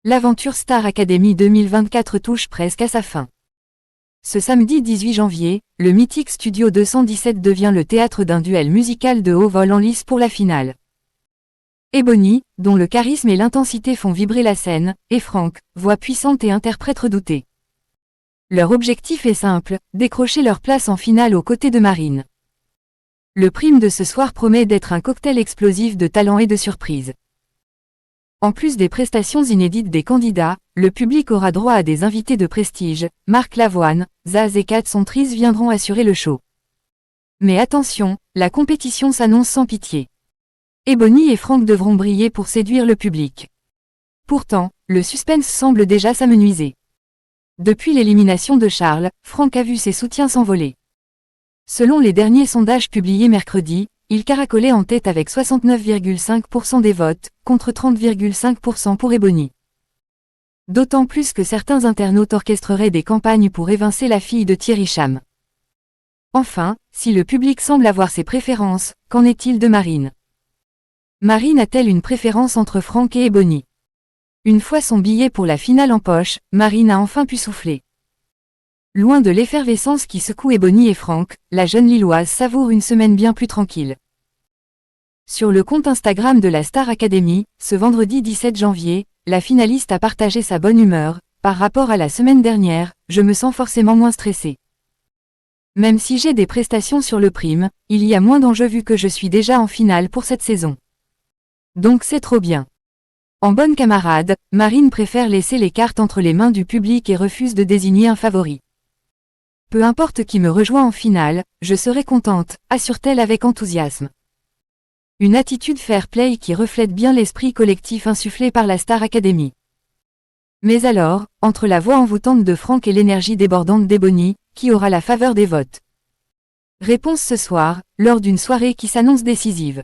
L'aventure Star Academy 2024 touche presque à sa fin. Ce samedi 18 janvier, le mythique Studio 217 devient le théâtre d'un duel musical de haut vol en lice pour la finale. Ebony, dont le charisme et l'intensité font vibrer la scène, et Franck, voix puissante et interprète redoutée. Leur objectif est simple, décrocher leur place en finale aux côtés de Marine. Le prime de ce soir promet d'être un cocktail explosif de talent et de surprises. En plus des prestations inédites des candidats, le public aura droit à des invités de prestige. Marc Lavoine, Zaz et Kat Sontris viendront assurer le show. Mais attention, la compétition s'annonce sans pitié. Ebony et Franck devront briller pour séduire le public. Pourtant, le suspense semble déjà s'amenuiser. Depuis l'élimination de Charles, Franck a vu ses soutiens s'envoler. Selon les derniers sondages publiés mercredi, il caracolait en tête avec 69,5% des votes, contre 30,5% pour Ebony. D'autant plus que certains internautes orchestreraient des campagnes pour évincer la fille de Thierry Cham. Enfin, si le public semble avoir ses préférences, qu'en est-il de Marine? Marine a-t-elle une préférence entre Franck et Ebony? Une fois son billet pour la finale en poche, Marine a enfin pu souffler. Loin de l'effervescence qui secoue Ebony et Franck, la jeune Lilloise savoure une semaine bien plus tranquille. Sur le compte Instagram de la Star Academy, ce vendredi 17 janvier, la finaliste a partagé sa bonne humeur. Par rapport à la semaine dernière, je me sens forcément moins stressée. Même si j'ai des prestations sur le prime, il y a moins d'enjeux vu que je suis déjà en finale pour cette saison. Donc c'est trop bien. En bonne camarade, Marine préfère laisser les cartes entre les mains du public et refuse de désigner un favori. Peu importe qui me rejoint en finale, je serai contente, assure-t-elle avec enthousiasme. Une attitude fair-play qui reflète bien l'esprit collectif insufflé par la Star Academy. Mais alors, entre la voix envoûtante de Franck et l'énergie débordante d'Ebony, qui aura la faveur des votes? Réponse ce soir, lors d'une soirée qui s'annonce décisive.